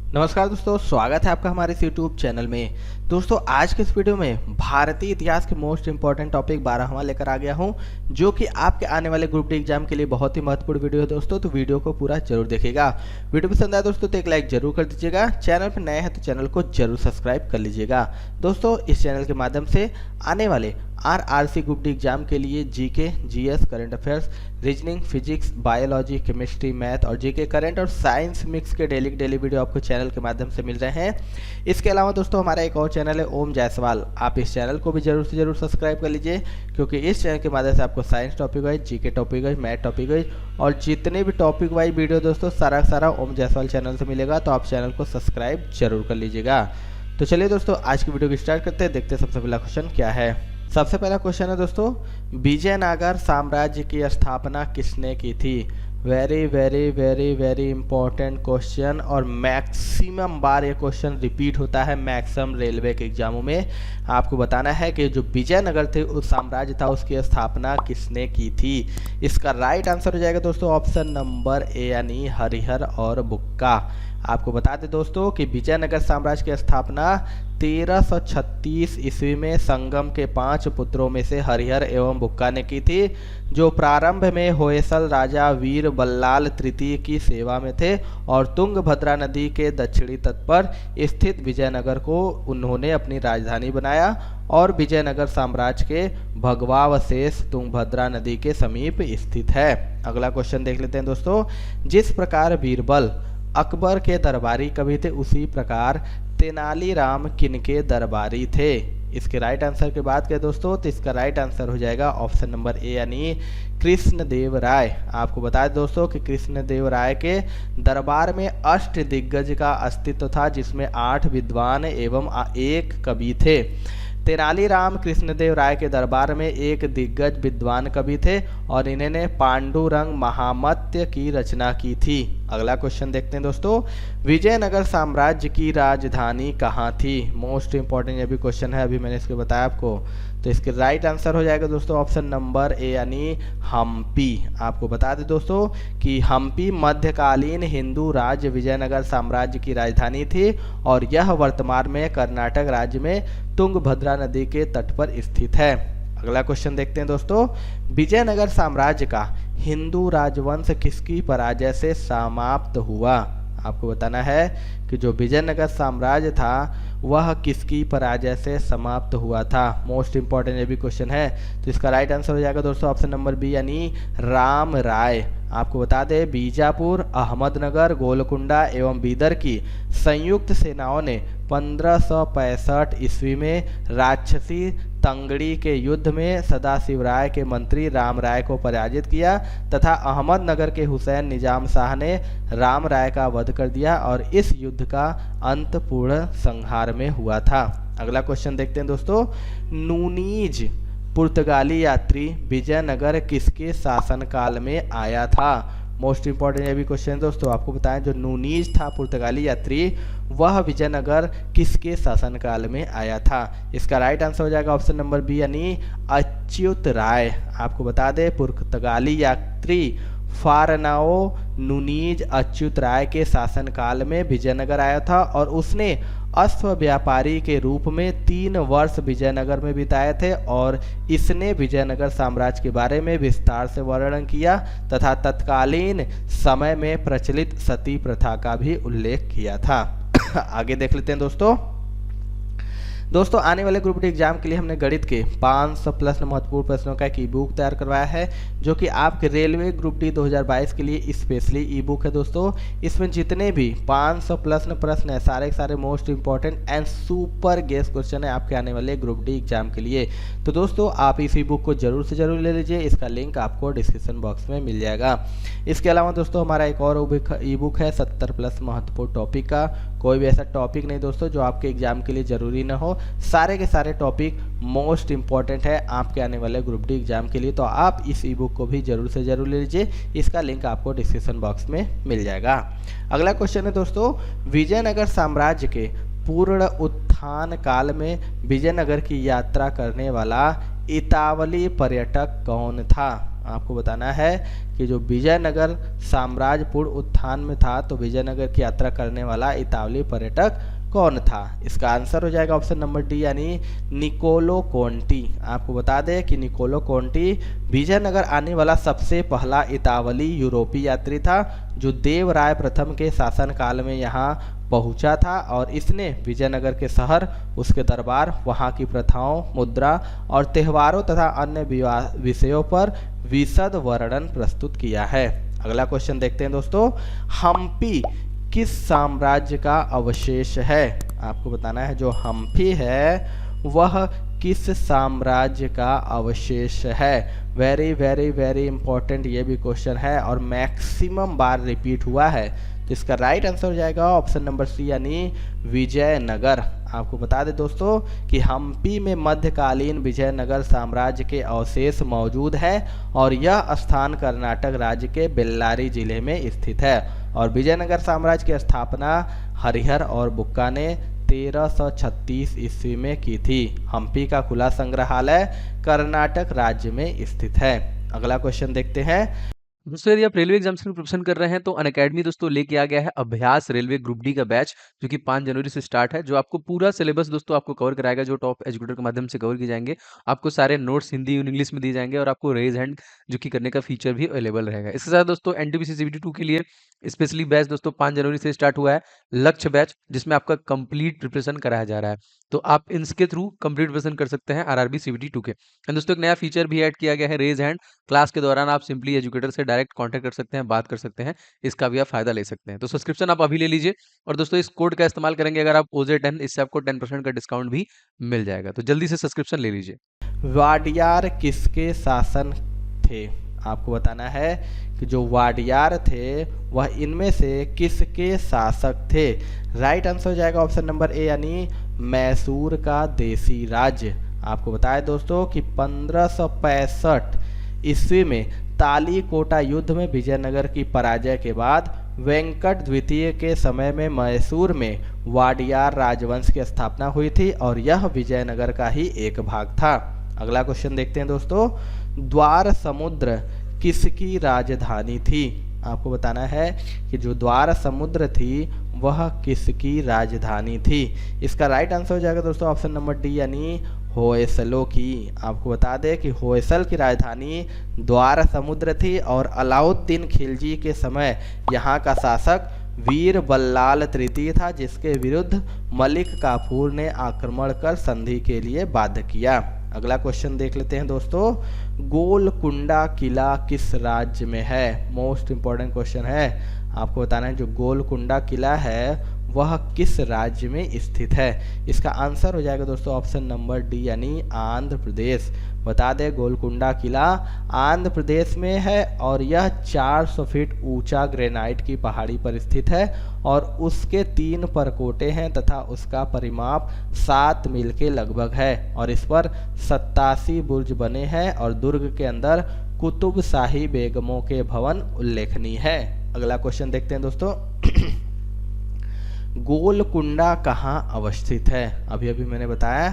नमस्कार दोस्तों, स्वागत है आपका हमारे इस यूट्यूब चैनल में। दोस्तों आज के इस वीडियो में भारतीय इतिहास के मोस्ट इंपॉर्टेंट टॉपिक 12वां लेकर आ गया हूं, जो कि आपके आने वाले ग्रुप डी एग्जाम के लिए बहुत ही महत्वपूर्ण वीडियो है दोस्तों। तो वीडियो को पूरा जरूर देखिएगा। वीडियो पसंद आया दोस्तों तो एक लाइक जरूर कर दीजिएगा। चैनल पर नए हैं तो चैनल को जरूर सब्सक्राइब कर लीजिएगा। दोस्तों इस चैनल के माध्यम से आने वाले आरआरसी ग्रुप डी एग्जाम के लिए GK, GS, current affairs, reasoning, physics, biology, chemistry, math और जीके, करंट और साइंस मिक्स के डेली वीडियो आपको चैनल के माध्यम से मिल रहे हैं। इसके अलावा दोस्तों हमारा एक और चैनल है ओम जायसवाल। आप इस चैनल को भी जरूर से जरूर सब्सक्राइब कर लीजिए, क्योंकि इस चैनल के माध्यम से आपको science topic wise, GK topic wise, math topic wise और जितने भी टॉपिक वाइज वीडियो दोस्तों सारा ओम जायसवाल चैनल से मिलेगा। तो आप चैनल को सब्सक्राइब जरूर कर लीजिएगा। तो चलिए दोस्तों आज की वीडियो को स्टार्ट करते हैं। देखते हैं सबसे पहला क्वेश्चन क्या है। सबसे पहला क्वेश्चन है दोस्तों, विजयनगर साम्राज्य की स्थापना किसने की थी। वेरी इंपॉर्टेंट क्वेश्चन और मैक्सिमम बार ये क्वेश्चन रिपीट होता है मैक्सिमम रेलवे के एग्जामों में। आपको बताना है कि जो विजयनगर थे उस साम्राज्य था उसकी स्थापना किसने की थी। इसका राइट आंसर हो जाएगा दोस्तों ऑप्शन नंबर ए यानी हरिहर और बुक्का। आपको बता दें दोस्तों कि विजयनगर साम्राज्य की स्थापना 1336 ईस्वी में संगम के 5 पुत्रों में से हरिहर एवं बुक्का ने की थी, जो प्रारंभ में होयसल राजा वीर बल्लाल तृतीय की सेवा में थे और तुंगभद्रा नदी के दक्षिणी तट पर स्थित विजयनगर को उन्होंने अपनी राजधानी बनाया और विजयनगर साम्राज्य के भगवावशेष तुंगभद्रा नदी के समीप स्थित है। अगला क्वेश्चन देख लेते हैं दोस्तों। जिस प्रकार बीरबल अकबर के दरबारी कवि थे, उसी प्रकार तेनालीराम किनके दरबारी थे। इसके राइट आंसर की बात करें दोस्तों तो इसका राइट आंसर हो जाएगा ऑप्शन नंबर ए यानी कृष्णदेव राय। आपको बता दें दोस्तों कि कृष्णदेव राय के दरबार में अष्ट दिग्गज का अस्तित्व था, जिसमें 8 विद्वान एवं 1 कवि थे। तेनालीराम कृष्णदेव राय के दरबार में एक दिग्गज विद्वान कवि थे और इन्होंने पांडुरंग महामत्य की रचना की थी। अगला क्वेश्चन देखते हैं दोस्तों, विजयनगर साम्राज्य की राजधानी कहाँ थी। मोस्ट इंपॉर्टेंट ये भी क्वेश्चन है, अभी मैंने इसके बताया आपको। तो इसके राइट आंसर हो जाएगा दोस्तों ऑप्शन नंबर ए यानी हम्पी। आपको बता दें दोस्तों कि हम्पी मध्यकालीन हिंदू राज्य विजयनगर साम्राज्य की राजधानी थी और यह वर्तमान में कर्नाटक राज्य में तुंगभद्रा नदी के तट पर स्थित है। अगला क्वेश्चन देखते हैं दोस्तों, विजयनगर साम्राज्य का हिंदू राजवंश किसकी पराजय से समाप्त हुआ। आपको बताना है कि जो विजयनगर साम्राज्य था वह किसकी पराजय से समाप्त हुआ था। मोस्ट इंपॉर्टेंट ये भी क्वेश्चन है। तो इसका राइट आंसर हो जाएगा दोस्तों ऑप्शन नंबर बी यानी राम राय। आपको बता दें बीजापुर, अहमदनगर, गोलकुंडा एवं बीदर की संयुक्त सेनाओं ने 1565 ईस्वी में राक्षसी तंगड़ी के युद्ध में सदाशिव राय के मंत्री राम राय को पराजित किया तथा अहमदनगर के हुसैन निजाम शाह ने राम राय का वध कर दिया और इस युद्ध का अंत पूर्ण संहार में हुआ था। अगला क्वेश्चन देखते हैं दोस्तों, नूनीज पुर्तगाली यात्री विजयनगर किसके शासनकाल में आया था। मोस्ट इंपॉर्टेंट ये भी क्वेश्चन दोस्तों। आपको बताएं जो नूनीज था पुर्तगाली यात्री वह विजयनगर किसके शासनकाल में आया था। इसका राइट आंसर हो जाएगा ऑप्शन नंबर बी यानी अच्युत राय। आपको बता दें पुर्तगाली यात्री फारनाओ नूनीज अच्युत राय के शासनकाल में विजयनगर आया था और उसने अश्व व्यापारी के रूप में 3 वर्ष विजयनगर में बिताए थे और इसने विजयनगर साम्राज्य के बारे में विस्तार से वर्णन किया तथा तत्कालीन समय में प्रचलित सती प्रथा का भी उल्लेख किया था। आगे देख लेते हैं दोस्तों आने वाले ग्रुप डी एग्जाम के लिए हमने गणित के 500 प्लस महत्वपूर्ण प्रश्नों का एक ई बुक तैयार करवाया है, जो कि आपके रेलवे ग्रुप डी 2022 के लिए स्पेशली ई बुक है दोस्तों। इसमें जितने भी 500 प्लस प्रश्न है सारे most important and super guess question है आपके आने वाले ग्रुप डी एग्जाम के लिए। तो दोस्तों आप इस ई बुक को जरूर से जरूर ले लीजिए, इसका लिंक आपको डिस्क्रिप्शन बॉक्स में मिल जाएगा। इसके अलावा दोस्तों हमारा एक और ई बुक है 70 प्लस महत्वपूर्ण टॉपिक का। कोई भी ऐसा टॉपिक नहीं दोस्तों जो आपके एग्जाम के लिए जरूरी ना हो, सारे के सारे टॉपिक मोस्ट इंपॉर्टेंट है आपके आने वाले ग्रुप डी एग्जाम के लिए। तो आप इस ई बुक को भी जरूर से जरूर ले लीजिए, इसका लिंक आपको डिस्क्रिप्शन बॉक्स में मिल जाएगा। अगला क्वेश्चन है दोस्तों, विजयनगर साम्राज्य के पूर्ण उत्थान काल में विजयनगर की यात्रा करने वाला इतावली पर्यटक कौन था। आपको बताना है कि जो विजयनगर साम्राज्य पूर्ण उत्थान में था, तो विजयनगर की यात्रा करने वाला इतालवी पर्यटक कौन था? इसका आंसर हो जाएगा ऑप्शन नंबर डी यानी निकोलो कोंटी। आपको बता दें कि निकोलो कोंटी विजयनगर आने वाला सबसे पहला इतालवी यूरोपीय यात्री था जो देवराय प्रथम के शासनकाल में यहाँ पहुंचा था, और इसने विजयनगर के शहर, उसके दरबार, वहाँ की प्रथाओं, मुद्रा और त्योहारों तथा अन्य विषयों पर विशद वर्णन प्रस्तुत किया है। अगला क्वेश्चन देखते हैं दोस्तों, हम्पी किस साम्राज्य का अवशेष है? आपको बताना है जो हम्पी है वह किस साम्राज्य का अवशेष है। वेरी वेरी वेरी इंपॉर्टेंट ये भी क्वेश्चन है और मैक्सिमम बार रिपीट हुआ है। तो इसका राइट आंसर हो जाएगा ऑप्शन नंबर सी यानी विजयनगर। आपको बता दें दोस्तों कि हम्पी में मध्यकालीन विजयनगर साम्राज्य के अवशेष मौजूद है और यह स्थान कर्नाटक राज्य के बेल्लारी जिले में स्थित है, और विजयनगर साम्राज्य की स्थापना हरिहर और बुक्का ने 1336 ईस्वी में की थी। हम्पी का खुला संग्रहालय कर्नाटक राज्य में स्थित है। अगला क्वेश्चन देखते हैं। दोस्तों यदि आप रेलवे एग्जाम्स की प्रिपरेशन कर रहे हैं तो अनअकैडमी दोस्तों लेके आ गया है अभ्यास रेलवे ग्रुप डी का बैच, जो कि 5 जनवरी से स्टार्ट है, जो आपको पूरा सिलेबस दोस्तों आपको कवर कराएगा, जो टॉप एजुकेटर के माध्यम से कवर किए जाएंगे। आपको सारे नोट्स हिंदी और इंग्लिश में दिए जाएंगे और आपको रेज हैंड जो कि करने का फीचर भी अवेलेबल रहेगा। इसके साथ दोस्तों एनटीपीसी सीबीटी 2 के लिए स्पेशली बैच दोस्तों 5 जनवरी से स्टार्ट हुआ है, लक्ष्य बैच, जिसमें आपका कंप्लीट प्रिपरेशन कराया जा रहा है। तो आप इसके थ्रू कंप्लीट प्रिपरेशन कर सकते हैं आरआरबी सीबीटी 2 के। एंड दोस्तों एक नया फीचर भी ऐड किया गया है, रेज हैंड। क्लास के दौरान आप सिंपली एजुकेटर से डायरेक्ट कांटेक्ट कर सकते हैं, बात कर सकते हैं, इसका भी आप फायदा ले सकते हैं। तो सब्सक्रिप्शन आप अभी ले लीजिए, और दोस्तों इस कोड का इस्तेमाल करेंगे अगर आप OJ10, इससे आपको 10% का डिस्काउंट भी मिल जाएगा। तो जल्दी से सब्सक्रिप्शन ले लीजिए। वाडियार किसके शासन थे? आपको बताना है कि जो वाडियार थे वह इनमें से किसके शासक थे? राइट आंसर हो जाएगा ऑप्शन नंबर ए यानी मैसूर का देसी राज्य। आपको बताया दोस्तों कि 1565 ईस्वी में तालीकोटा युद्ध में विजयनगर की पराजय के बाद वेंकट द्वितीय के समय में मैसूर में वाडियार राजवंश की स्थापना हुई थी, और यह विजयनगर का ही एक भाग था। अगला क्वेश्चन देखते हैं दोस्तों, द्वार समुद्र किसकी राजधानी थी? आपको बताना है कि जो द्वार समुद्र थी वह किसकी राजधानी थी। इसका राइट आंसर हो जाएगा दोस्तों ऑप्शन नंबर डी यानी होयसलों की। आपको बता दें कि होयसल की राजधानी द्वार समुद्र थी, और अलाउद्दीन खिलजी के समय यहाँ का शासक वीर बल्लाल तृतीय था, जिसके विरुद्ध मलिक काफूर ने आक्रमण कर संधि के लिए बाध्य किया। अगला क्वेश्चन देख लेते हैं दोस्तों, गोलकुंडा किला किस राज्य में है? मोस्ट इंपॉर्टेंट क्वेश्चन है। आपको बताना है जो गोलकुंडा किला है वह किस राज्य में स्थित है। इसका आंसर हो जाएगा दोस्तों ऑप्शन नंबर डी यानी आंध्र प्रदेश। बता दें गोलकुंडा किला आंध्र प्रदेश में है, और यह 400 फीट ऊंचा ग्रेनाइट की पहाड़ी पर स्थित है, और उसके 3 परकोटे हैं तथा उसका परिमाप 7 मील के लगभग है, और इस पर 87 बुर्ज बने हैं, और दुर्ग के अंदर कुतुब शाही बेगमों के भवन उल्लेखनीय है। अगला क्वेश्चन देखते हैं दोस्तों, गोलकुंडा कहाँ अवस्थित है? अभी अभी मैंने बताया,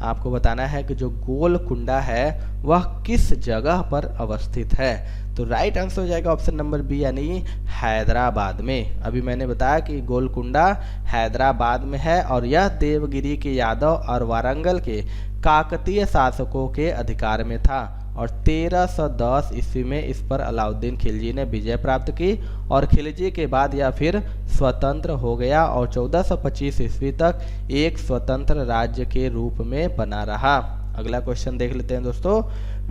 आपको बताना है कि जो गोलकुंडा है वह किस जगह पर अवस्थित है। तो राइट आंसर हो जाएगा ऑप्शन नंबर बी यानी हैदराबाद में। अभी मैंने बताया कि गोलकुंडा हैदराबाद में है, और यह देवगिरी के यादव और वारंगल के काकतीय शासकों के अधिकार में था, और 1310 ईस्वी में इस पर अलाउद्दीन खिलजी ने विजय प्राप्त की, और खिलजी के बाद यह फिर स्वतंत्र हो गया, और 1425 ईस्वी तक एक स्वतंत्र राज्य के रूप में बना रहा। अगला क्वेश्चन देख लेते हैं दोस्तों,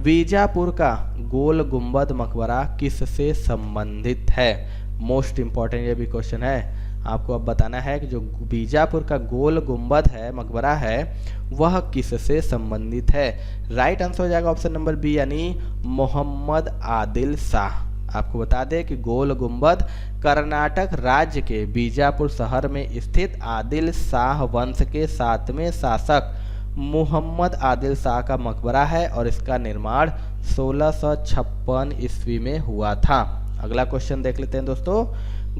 बीजापुर का गोल गुंबद मकबरा किससे संबंधित है? मोस्ट इंपॉर्टेंट ये भी क्वेश्चन है। आपको अब बताना है कि जो बीजापुर का गोल गुंबद है, मकबरा है, वह किससे संबंधित है। राइट आंसर हो जाएगा ऑप्शन नंबर बी यानी मोहम्मद आदिल शाह। आपको बता दें कि गोल गुंबद कर्नाटक राज्य के बीजापुर शहर में स्थित आदिल शाह वंश के 7वें शासक मोहम्मद आदिल शाह का मकबरा है, और इसका निर्माण 1656 ईस्वी में हुआ था। अगला क्वेश्चन देख लेते हैं दोस्तों,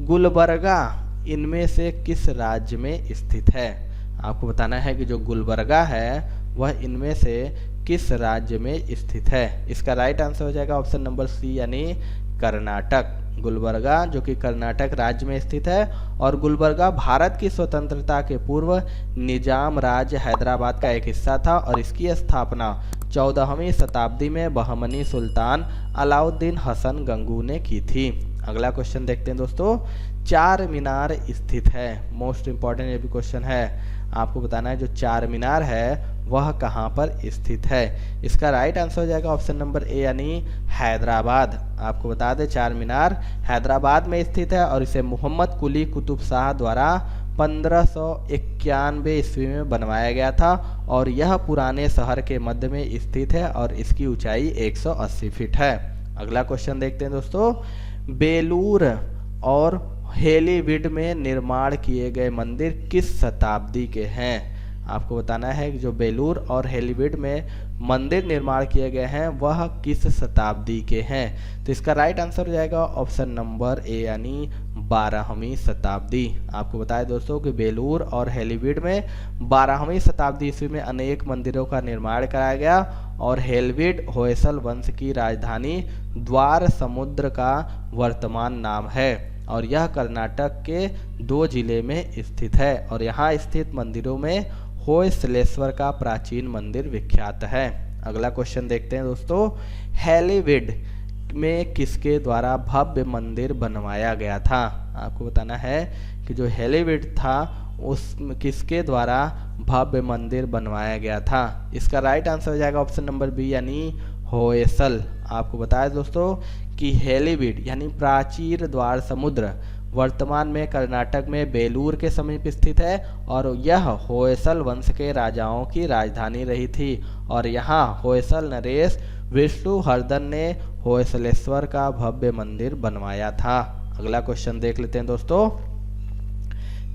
गुलबर्गा इनमें से किस राज्य में स्थित है? आपको बताना है कि जो गुलबर्गा है वह इनमें से किस राज्य में स्थित है? इसका राइट आंसर हो जाएगा ऑप्शन नंबर सी यानी कर्नाटक। गुलबर्गा जो कि कर्नाटक राज्य में स्थित है और गुलबर्गा भारत की स्वतंत्रता के पूर्व निजाम राज्य हैदराबाद का एक हिस्सा था और इसकी स्थापना 14वीं शताब्दी में बहमनी सुल्तान अलाउद्दीन हसन गंगू ने की थी। अगला क्वेश्चन देखते हैं दोस्तों, चार मीनार स्थित है। मोस्ट इंपॉर्टेंट ये भी क्वेश्चन है, आपको बताना है जो चार मीनार है वह कहाँ पर स्थित है। इसका राइट आंसर हो जाएगा ऑप्शन नंबर ए यानी हैदराबाद। आपको बता दें चार मीनार हैदराबाद में स्थित है और इसे मोहम्मद कुली कुतुब शाह द्वारा 1591 ईस्वी में बनवाया गया था और यह पुराने शहर के मध्य में स्थित है और इसकी ऊंचाई 180 फीट है। अगला क्वेश्चन देखते हैं दोस्तों, बेलूर और हेलीवीड में निर्माण किए गए मंदिर किस शताब्दी के हैं? आपको बताना है कि जो बेलूर और हेलीवीड में मंदिर निर्माण किए गए हैं वह किस शताब्दी के हैं? तो इसका राइट आंसर हो जाएगा ऑप्शन नंबर ए यानी 12वीं शताब्दी। आपको बताएं दोस्तों कि बेलूर और हेलीवीड में 12वीं शताब्दी ईस्वी में अनेक मंदिरों का निर्माण कराया गया और हेलीवीड होयसल वंश की राजधानी द्वार समुद्र का वर्तमान नाम है और यह कर्नाटक के 2 जिले में स्थित है और यहाँ स्थित मंदिरों में होयसलेश्वर का प्राचीन मंदिर विख्यात है। अगला क्वेश्चन देखते हैं दोस्तों, हेलीवीड में किसके द्वारा भव्य मंदिर बनवाया गया था? आपको बताना है कि जो हेलीवीड था उस किसके द्वारा भव्य मंदिर बनवाया गया था? इसका राइट आंसर हो जाएगा ऑप्शन नंबर बी यानी होयसल। आपको बताया दोस्तों कि हेलीवीड यानी प्राचीर द्वार समुद्र वर्तमान में कर्नाटक में बेलूर के समीप स्थित है और यह होयसल वंश के राजाओं की राजधानी रही थी और यहाँ होयसल नरेश विष्णुवर्धन ने होयसलेश्वर का भव्य मंदिर बनवाया था। अगला क्वेश्चन देख लेते हैं दोस्तों,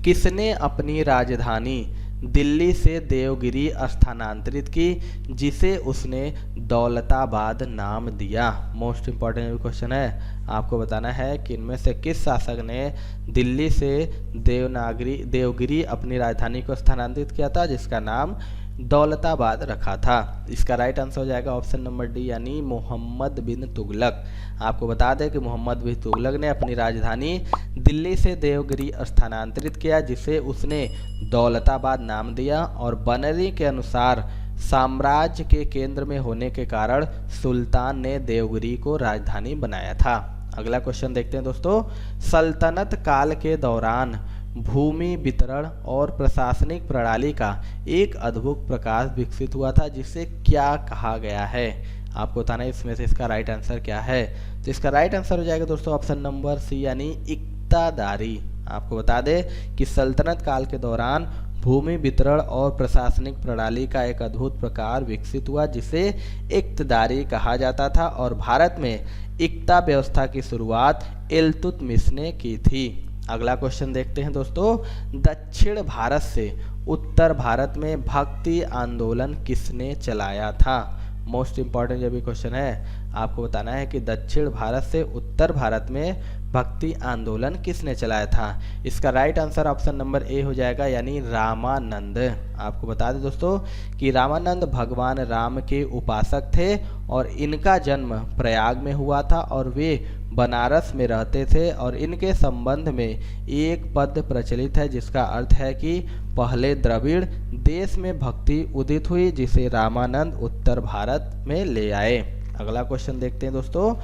किसने अपनी राजधानी दिल्ली से देवगिरी स्थानांतरित की जिसे उसने दौलताबाद नाम दिया? मोस्ट इंपॉर्टेंट क्वेश्चन है, आपको बताना है कि इनमें से किस शासक ने दिल्ली से देवगिरी अपनी राजधानी को स्थानांतरित किया था जिसका नाम दौलताबाद रखा था? इसका राइट आंसर हो जाएगा ऑप्शन नंबर डी यानी मोहम्मद बिन तुगलक। आपको बता दें कि मोहम्मद बिन तुगलक ने अपनी राजधानी दिल्ली से देवगिरी स्थानांतरित किया जिसे उसने दौलताबाद नाम दिया और बनरी के अनुसार साम्राज्य के केंद्र में होने के कारण सुल्तान ने देवगिरी को राजधानी बनाया था। अगला क्वेश्चन देखते हैं दोस्तों, सल्तनत काल के दौरान भूमि वितरण और प्रशासनिक प्रणाली का एक अद्भुत प्रकाश विकसित हुआ था जिसे क्या कहा गया है? आपको बताना है इसमें से इसका राइट आंसर क्या है। तो इसका राइट आंसर हो जाएगा दोस्तों ऑप्शन नंबर सी यानी इक्तादारी। आपको बता दें कि सल्तनत काल के दौरान भूमि वितरण और प्रशासनिक प्रणाली का एक अद्भुत प्रकार विकसित हुआ जिसे इक्तदारी कहा जाता था और भारत में इक्ता व्यवस्था की शुरुआत इल्तुतमिश ने की थी। अगला क्वेश्चन देखते हैं दोस्तों, दक्षिण भारत से उत्तर भारत में भक्ति आंदोलन किसने चलाया था? मोस्ट इंपॉर्टेंट जो भी क्वेश्चन है, आपको बताना है कि दक्षिण भारत से उत्तर भारत में भक्ति आंदोलन किसने चलाया था? इसका right answer option number A हो जाएगा यानी रामानंद। आपको बता दें दोस्तों कि रामानंद भगवान राम के उपासक थे और इनका जन्म प्रयाग में हुआ था और वे बनारस में रहते थे और इनके संबंध में एक पद प्रचलित है जिसका अर्थ है कि पहले द्रविड़ देश में भक्ति उदित हुई जिसे रामानंद उत्तर भारत में ले आए। अगला क्वेश्चन देखते हैं दोस्तों,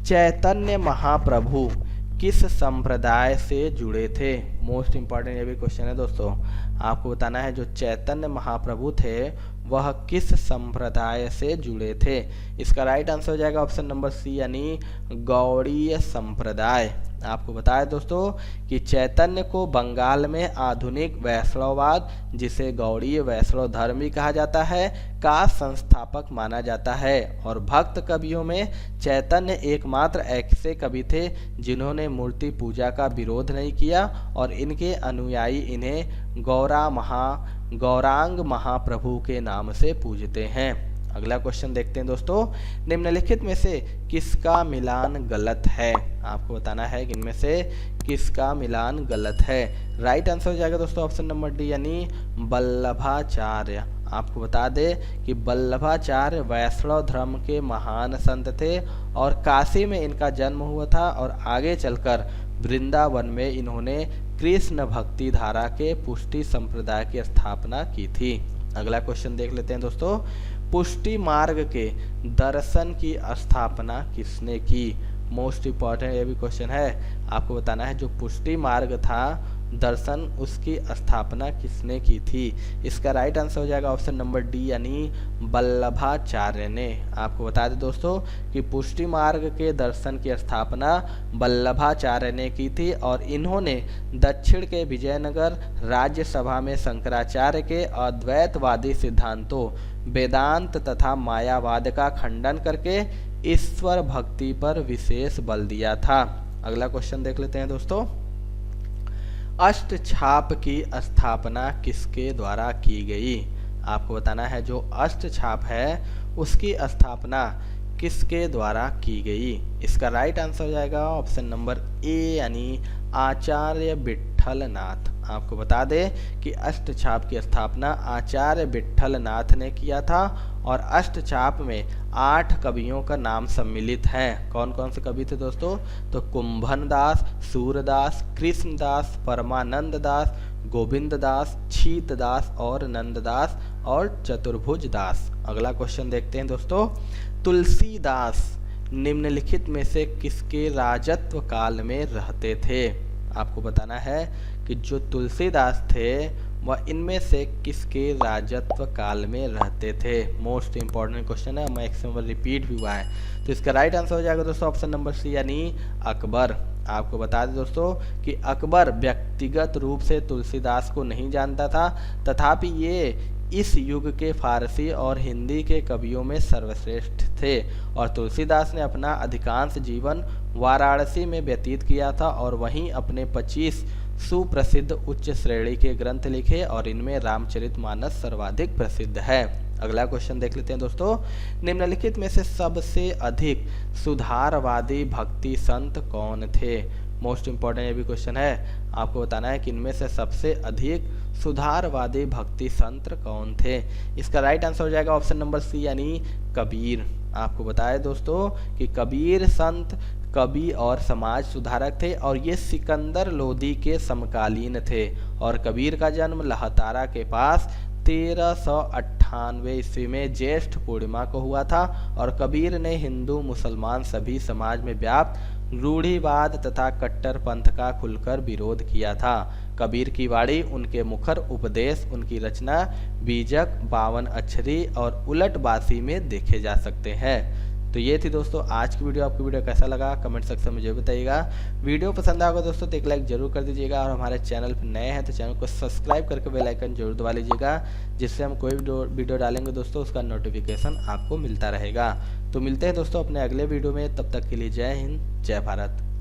चैतन्य महाप्रभु किस संप्रदाय से जुड़े थे? मोस्ट इंपॉर्टेंट ये भी क्वेश्चन है दोस्तों, आपको बताना है जो चैतन्य महाप्रभु थे वह किस संप्रदाय से जुड़े थे? इसका राइट आंसर हो जाएगा ऑप्शन नंबर सी यानी गौड़ीय संप्रदाय। आपको बताया दोस्तों कि चैतन्य को बंगाल में आधुनिक वैष्णववाद जिसे गौड़ीय वैष्णव धर्म भी कहा जाता है का संस्थापक माना जाता है और भक्त कवियों में चैतन्य एकमात्र ऐसे कवि थे जिन्होंने मूर्ति पूजा का विरोध नहीं किया और इनके अनुयायी इन्हें गौरांग महाप्रभु के नाम से पूजते हैं। अगला क्वेश्चन देखते हैं दोस्तों, निम्नलिखित में से किसका मिलान गलत है? आपको बताना है कि इनमें से किसका मिलान गलत है। राइट आंसर हो जाएगा दोस्तों ऑप्शन नंबर डी यानी वल्लभाचार्य। आपको बता दें कि वल्लभाचार्य वैष्णव धर्म के महान संत थे और काशी में इनका जन्म हुआ था और आगे चलकर वृंदावन में इन्होंने कृष्ण भक्ति धारा के पुष्टि संप्रदाय की स्थापना की थी। अगला क्वेश्चन देख लेते हैं दोस्तों, पुष्टि मार्ग के दर्शन की स्थापना किसने की? मोस्ट इम्पॉर्टेंट ये भी क्वेश्चन है, आपको बताना है जो पुष्टि मार्ग था दर्शन उसकी स्थापना किसने की थी? इसका राइट आंसर हो जाएगा ऑप्शन नंबर डी यानी वल्लभाचार्य ने। आपको बता दें दोस्तों कि पुष्टि मार्ग के दर्शन की स्थापना वल्लभाचार्य ने की थी और इन्होंने दक्षिण के विजयनगर राज्यसभा में शंकराचार्य के अद्वैतवादी सिद्धांतों वेदांत तथा मायावाद का खंडन करके ईश्वर भक्ति पर विशेष बल दिया था। अगला क्वेश्चन देख लेते हैं दोस्तों, अष्टछाप की स्थापना किसके द्वारा की गई? आपको बताना है जो अष्टछाप है उसकी स्थापना किसके द्वारा की गई? इसका राइट आंसर हो जाएगा ऑप्शन नंबर ए यानी आचार्य विट्ठलनाथ। आपको बता दें कि अष्टछाप की स्थापना आचार्य विट्ठलनाथ ने किया था और अष्टछाप में 8 कवियों का नाम सम्मिलित है। कौन कौन से कवि थे दोस्तों? तो कुंभन दास, सूरदास, कृष्णदास, परमानंद दास, गोविंद दास, छीत दास और नंददास और चतुर्भुज दास। अगला क्वेश्चन देखते हैं दोस्तों, तुलसीदास निम्नलिखित में से किसके राजत्व काल में रहते थे? आपको बताना है कि जो तुलसीदास थे वह इनमें से किसके राजत्व काल में रहते थे? मोस्ट इंपॉर्टेंट क्वेश्चन है, मैक्सिमम रिपीट भी हुआ है। तो इसका राइट आंसर हो जाएगा दोस्तों ऑप्शन नंबर सी यानी अकबर। आपको बता दें दोस्तों कि अकबर व्यक्तिगत रूप से तुलसीदास को नहीं जानता था, तथापि ये इस युग के फारसी और हिंदी के कवियों में सर्वश्रेष्ठ थे और तुलसीदास ने अपना अधिकांश जीवन वाराणसी में व्यतीत किया था और वहीं अपने 25 सुप्रसिद्ध उच्च श्रेणी के ग्रंथ लिखे और इनमें रामचरितमानस सर्वाधिक प्रसिद्ध है। अगला क्वेश्चन देख लेते हैं दोस्तों, निम्नलिखित में से सबसे अधिक सुधारवादी भक्ति संत कौन थे? मोस्ट इंपॉर्टेंट ये भी क्वेश्चन है, आपको बताना है कि इनमें से सबसे अधिक सुधारवादी भक्ति संत कौन थे? इसका राइट आंसर हो जाएगा ऑप्शन नंबर सी यानी कबीर। आपको बताया दोस्तों कि कबीर संत कवि और समाज सुधारक थे और ये सिकंदर लोदी के समकालीन थे और कबीर का जन्म लहतारा के पास 1398 ईस्वी में ज्येष्ठ पूर्णिमा को हुआ था और कबीर ने हिंदू मुसलमान सभी समाज में व्याप्त रूढ़िवाद तथा कट्टर पंथ का खुलकर विरोध किया था। कबीर की वाणी, उनके मुखर उपदेश, उनकी रचना बीजक, 52 अक्षरी और उलटबासी में देखे जा सकते हैं। तो ये थी दोस्तों आज की वीडियो। आपको वीडियो कैसा लगा कमेंट सेक्शन में जरूर बताइएगा। वीडियो पसंद आएगा दोस्तों तो एक लाइक जरूर कर दीजिएगा और हमारे चैनल पर नए हैं तो चैनल को सब्सक्राइब करके बेल आइकन जरूर दबा लीजिएगा, जिससे हम कोई वीडियो डालेंगे दोस्तों उसका नोटिफिकेशन आपको मिलता रहेगा। तो मिलते हैं दोस्तों अपने अगले वीडियो में, तब तक के लिए जय हिंद जय भारत।